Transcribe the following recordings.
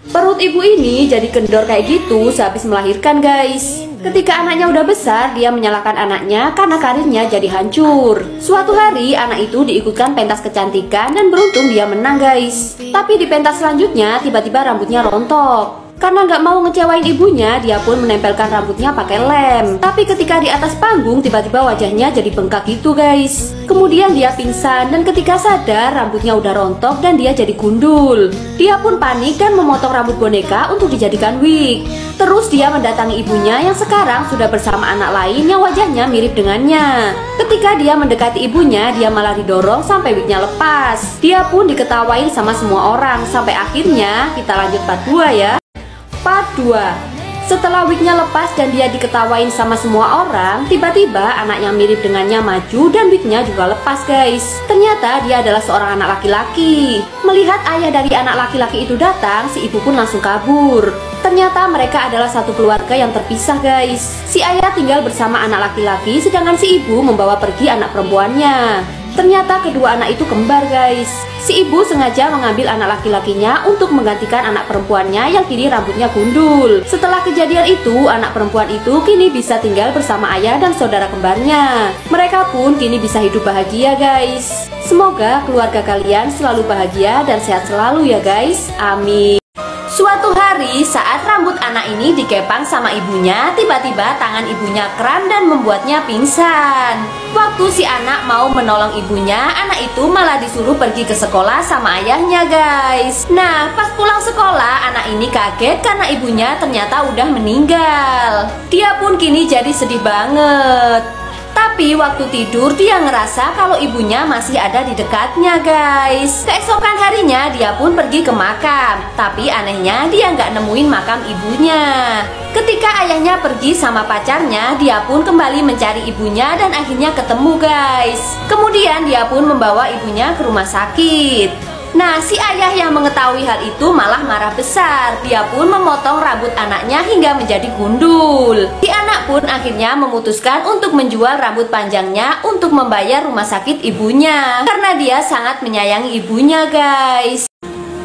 Perut ibu ini jadi kendor kayak gitu sehabis melahirkan guys. Ketika anaknya udah besar, dia menyalahkan anaknya karena karirnya jadi hancur. Suatu hari anak itu diikutkan pentas kecantikan dan beruntung dia menang guys. Tapi di pentas selanjutnya tiba-tiba rambutnya rontok. Karena nggak mau ngecewain ibunya, dia pun menempelkan rambutnya pakai lem. Tapi ketika di atas panggung, tiba-tiba wajahnya jadi bengkak gitu guys. Kemudian dia pingsan dan ketika sadar, rambutnya udah rontok dan dia jadi gundul. Dia pun panik dan memotong rambut boneka untuk dijadikan wig. Terus dia mendatangi ibunya yang sekarang sudah bersama anak lain yang wajahnya mirip dengannya. Ketika dia mendekati ibunya, dia malah didorong sampai wignya lepas. Dia pun diketawain sama semua orang. Sampai akhirnya kita lanjut part 2 ya. Part 2. Setelah wignya lepas dan dia diketawain sama semua orang, tiba-tiba anak yang mirip dengannya maju dan wignya juga lepas guys. Ternyata dia adalah seorang anak laki-laki. Melihat ayah dari anak laki-laki itu datang, si ibu pun langsung kabur. Ternyata mereka adalah satu keluarga yang terpisah guys. Si ayah tinggal bersama anak laki-laki, sedangkan si ibu membawa pergi anak perempuannya. Ternyata kedua anak itu kembar guys. Si ibu sengaja mengambil anak laki-lakinya untuk menggantikan anak perempuannya yang kini rambutnya gundul. Setelah kejadian itu, anak perempuan itu kini bisa tinggal bersama ayah dan saudara kembarnya. Mereka pun kini bisa hidup bahagia guys. Semoga keluarga kalian selalu bahagia dan sehat selalu ya guys. Amin. Suatu hari saat rambut anak ini dikepang sama ibunya, tiba-tiba tangan ibunya kram dan membuatnya pingsan. Waktu si anak mau menolong ibunya, anak itu malah disuruh pergi ke sekolah sama ayahnya guys. Nah, pas pulang sekolah, anak ini kaget karena ibunya ternyata udah meninggal. Dia pun kini jadi sedih banget. Tapi waktu tidur dia ngerasa kalau ibunya masih ada di dekatnya guys. Keesokan harinya dia pun pergi ke makam. Tapi anehnya dia nggak nemuin makam ibunya. Ketika ayahnya pergi sama pacarnya, dia pun kembali mencari ibunya dan akhirnya ketemu guys. Kemudian dia pun membawa ibunya ke rumah sakit. Nah, si ayah yang mengetahui hal itu malah marah besar. Dia pun memotong rambut anaknya hingga menjadi gundul. Si anak pun akhirnya memutuskan untuk menjual rambut panjangnya untuk membayar rumah sakit ibunya. Karena dia sangat menyayangi ibunya guys.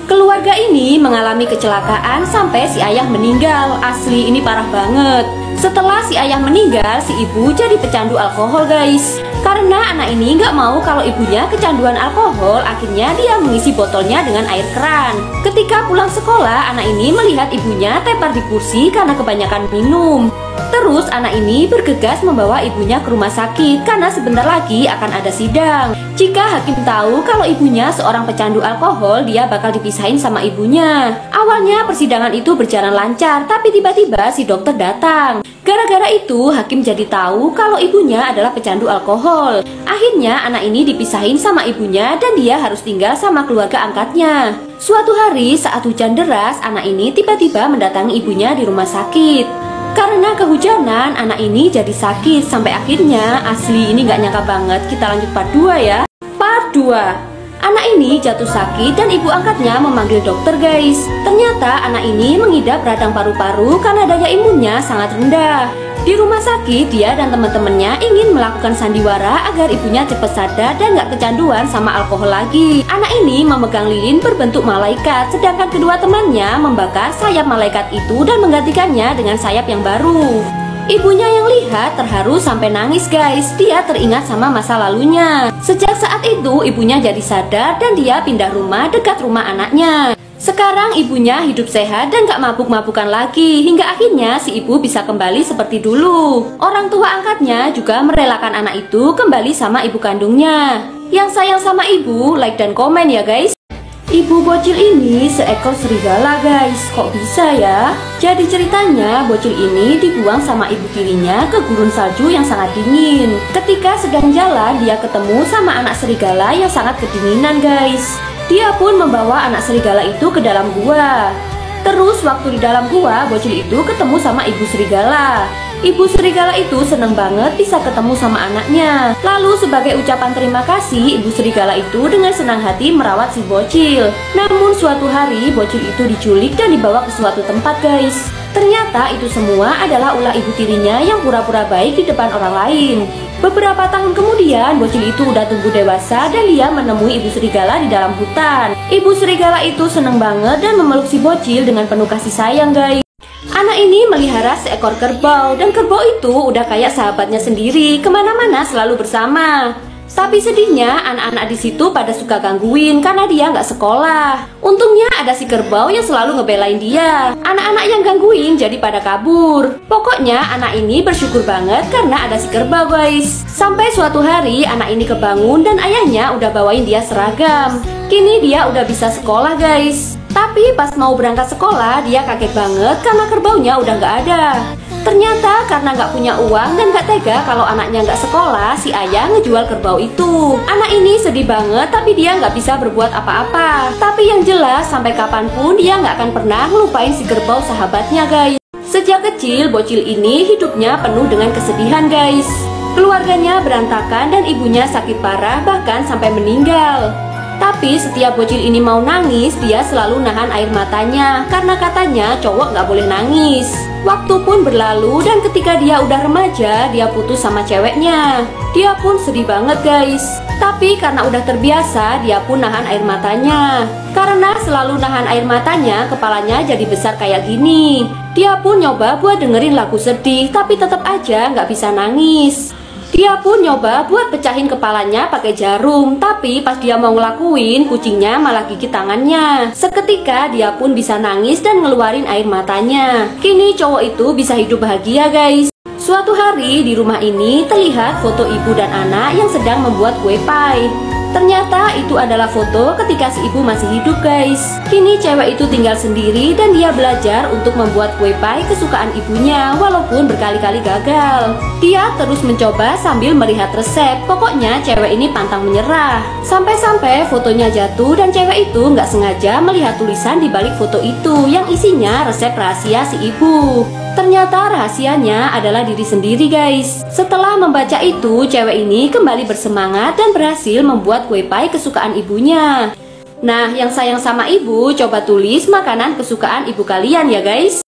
Keluarga ini mengalami kecelakaan sampai si ayah meninggal. Asli ini parah banget. Setelah si ayah meninggal, si ibu jadi pecandu alkohol guys. Karena anak ini nggak mau kalau ibunya kecanduan alkohol, akhirnya dia mengisi botolnya dengan air keran. Ketika pulang sekolah, anak ini melihat ibunya tepar di kursi karena kebanyakan minum. Terus anak ini bergegas membawa ibunya ke rumah sakit karena sebentar lagi akan ada sidang. Jika hakim tahu kalau ibunya seorang pecandu alkohol, dia bakal dipisahin sama ibunya. Awalnya persidangan itu berjalan lancar, tapi tiba-tiba si dokter datang. Gara-gara itu hakim jadi tahu kalau ibunya adalah pecandu alkohol. Akhirnya anak ini dipisahin sama ibunya dan dia harus tinggal sama keluarga angkatnya. Suatu hari saat hujan deras, anak ini tiba-tiba mendatangi ibunya di rumah sakit. Karena kehujanan, anak ini jadi sakit sampai akhirnya asli ini nggak nyangka banget. Kita lanjut part 2 ya. Part 2. Anak ini jatuh sakit dan ibu angkatnya memanggil dokter guys. Ternyata anak ini mengidap radang paru-paru karena daya imunnya sangat rendah. Di rumah sakit, dia dan teman-temannya ingin melakukan sandiwara agar ibunya cepat sadar dan gak kecanduan sama alkohol lagi. Anak ini memegang lilin berbentuk malaikat, sedangkan kedua temannya membakar sayap malaikat itu dan menggantikannya dengan sayap yang baru. Ibunya yang lihat terharu sampai nangis guys. Dia teringat sama masa lalunya. Sejak saat itu ibunya jadi sadar dan dia pindah rumah dekat rumah anaknya. Sekarang ibunya hidup sehat dan gak mabuk-mabukan lagi. Hingga akhirnya si ibu bisa kembali seperti dulu. Orang tua angkatnya juga merelakan anak itu kembali sama ibu kandungnya. Yang sayang sama ibu, like dan komen ya guys. Ibu bocil ini seekor serigala guys. Kok bisa ya? Jadi ceritanya bocil ini dibuang sama ibu tirinya ke gurun salju yang sangat dingin. Ketika sedang jalan, dia ketemu sama anak serigala yang sangat kedinginan guys. Dia pun membawa anak serigala itu ke dalam gua. Terus waktu di dalam gua, bocil itu ketemu sama ibu serigala. Ibu serigala itu seneng banget bisa ketemu sama anaknya. Lalu sebagai ucapan terima kasih, ibu serigala itu dengan senang hati merawat si bocil. Namun suatu hari bocil itu diculik dan dibawa ke suatu tempat guys. Ternyata itu semua adalah ulah ibu tirinya yang pura-pura baik di depan orang lain. Beberapa tahun kemudian, bocil itu udah tumbuh dewasa dan dia menemui ibu serigala di dalam hutan. Ibu serigala itu seneng banget dan memeluk si bocil dengan penuh kasih sayang, guys. Anak ini melihara seekor kerbau dan kerbau itu udah kayak sahabatnya sendiri, kemana-mana selalu bersama. Tapi sedihnya anak-anak di situ pada suka gangguin karena dia nggak sekolah. Untungnya ada si kerbau yang selalu ngebelain dia. Anak-anak yang gangguin jadi pada kabur. Pokoknya anak ini bersyukur banget karena ada si kerbau, guys. Sampai suatu hari anak ini kebangun dan ayahnya udah bawain dia seragam. Kini dia udah bisa sekolah, guys. Tapi pas mau berangkat sekolah dia kaget banget karena kerbaunya udah nggak ada. Ternyata karena nggak punya uang dan nggak tega kalau anaknya nggak sekolah, si ayah ngejual kerbau itu. Anak ini sedih banget tapi dia nggak bisa berbuat apa-apa. Tapi yang jelas sampai kapanpun dia nggak akan pernah ngelupain si kerbau sahabatnya, guys. Sejak kecil bocil ini hidupnya penuh dengan kesedihan, guys. Keluarganya berantakan dan ibunya sakit parah bahkan sampai meninggal. Tapi setiap bocil ini mau nangis, dia selalu nahan air matanya karena katanya cowok nggak boleh nangis. Waktu pun berlalu dan ketika dia udah remaja, dia putus sama ceweknya. Dia pun sedih banget, guys. Tapi karena udah terbiasa, dia pun nahan air matanya. Karena selalu nahan air matanya, kepalanya jadi besar kayak gini. Dia pun nyoba buat dengerin lagu sedih, tapi tetap aja nggak bisa nangis. Dia pun nyoba buat pecahin kepalanya pakai jarum, tapi pas dia mau ngelakuin, kucingnya malah gigit tangannya. Seketika dia pun bisa nangis dan ngeluarin air matanya. Kini cowok itu bisa hidup bahagia, guys. Suatu hari di rumah ini terlihat foto ibu dan anak yang sedang membuat kue pie. Ternyata itu adalah foto ketika si ibu masih hidup, guys. Kini cewek itu tinggal sendiri dan dia belajar untuk membuat kue pie kesukaan ibunya walaupun berkali-kali gagal. Dia terus mencoba sambil melihat resep. Pokoknya cewek ini pantang menyerah. Sampai-sampai fotonya jatuh dan cewek itu nggak sengaja melihat tulisan di balik foto itu yang isinya resep rahasia si ibu. Ternyata rahasianya adalah diri sendiri, guys. Setelah membaca itu, cewek ini kembali bersemangat dan berhasil membuat kue pie kesukaan ibunya. Nah, yang sayang sama ibu, coba tulis makanan kesukaan ibu kalian ya, guys.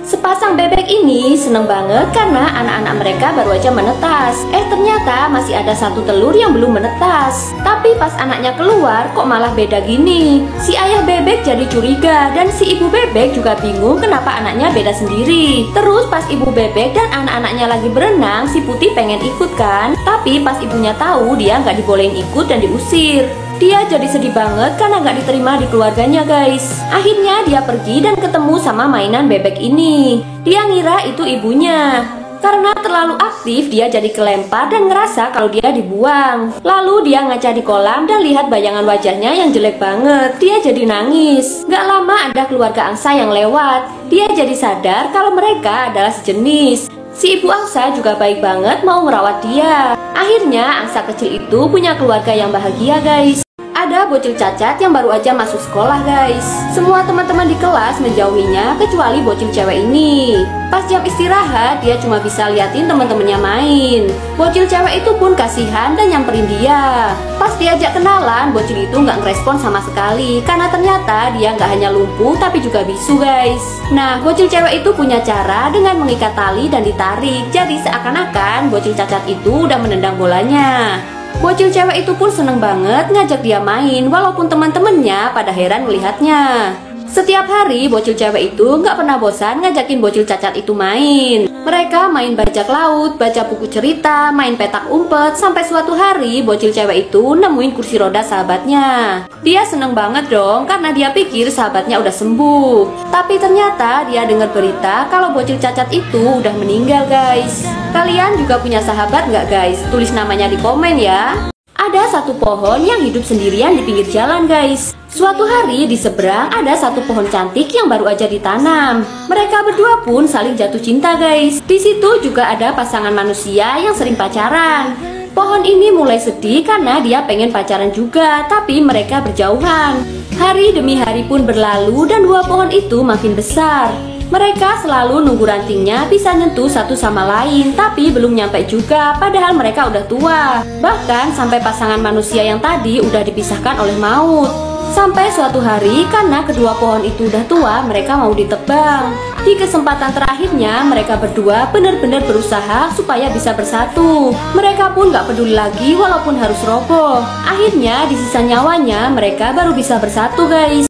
Sepasang bebek ini seneng banget karena anak-anak mereka baru aja menetas. Ternyata masih ada satu telur yang belum menetas. Tapi pas anaknya keluar kok malah beda gini. Si ayah bebek jadi curiga dan si ibu bebek juga bingung kenapa anaknya beda sendiri. Terus pas ibu bebek dan anak-anaknya lagi berenang, si putih pengen ikut kan. Tapi pas ibunya tahu dia nggak dibolehin ikut dan diusir. Dia jadi sedih banget karena gak diterima di keluarganya, guys. Akhirnya dia pergi dan ketemu sama mainan bebek ini. Dia ngira itu ibunya. Karena terlalu aktif, dia jadi kelempar dan ngerasa kalau dia dibuang. Lalu dia ngaca di kolam dan lihat bayangan wajahnya yang jelek banget. Dia jadi nangis. Gak lama ada keluarga angsa yang lewat. Dia jadi sadar kalau mereka adalah sejenis. Si ibu angsa juga baik banget mau merawat dia. Akhirnya angsa kecil itu punya keluarga yang bahagia, guys. Ada bocil cacat yang baru aja masuk sekolah, guys. Semua teman-teman di kelas menjauhinya kecuali bocil cewek ini. Pas jam istirahat, dia cuma bisa liatin teman-temannya main. Bocil cewek itu pun kasihan dan nyamperin dia. Pas diajak kenalan, bocil itu nggak ngerespon sama sekali karena ternyata dia nggak hanya lumpuh tapi juga bisu, guys. Nah, bocil cewek itu punya cara dengan mengikat tali dan ditarik. Jadi seakan-akan bocil cacat itu udah menendang bolanya. Bocil cewek itu pun seneng banget ngajak dia main walaupun teman-temannya pada heran melihatnya. Setiap hari bocil cewek itu nggak pernah bosan ngajakin bocil cacat itu main. Mereka main bajak laut, baca buku cerita, main petak umpet. Sampai suatu hari bocil cewek itu nemuin kursi roda sahabatnya. Dia seneng banget dong karena dia pikir sahabatnya udah sembuh. Tapi ternyata dia dengar berita kalau bocil cacat itu udah meninggal, guys. Kalian juga punya sahabat nggak, guys? Tulis namanya di komen ya. Ada satu pohon yang hidup sendirian di pinggir jalan, guys. Suatu hari di seberang ada satu pohon cantik yang baru aja ditanam. Mereka berdua pun saling jatuh cinta, guys. Di situ juga ada pasangan manusia yang sering pacaran. Pohon ini mulai sedih karena dia pengen pacaran juga, tapi mereka berjauhan. Hari demi hari pun berlalu dan dua pohon itu makin besar. Mereka selalu nunggu rantingnya bisa nyentuh satu sama lain, tapi belum nyampe juga padahal mereka udah tua. Bahkan sampai pasangan manusia yang tadi udah dipisahkan oleh maut. Sampai suatu hari karena kedua pohon itu udah tua, mereka mau ditebang. Di kesempatan terakhirnya mereka berdua benar-benar berusaha supaya bisa bersatu. Mereka pun gak peduli lagi walaupun harus roboh. Akhirnya di sisa nyawanya mereka baru bisa bersatu guys.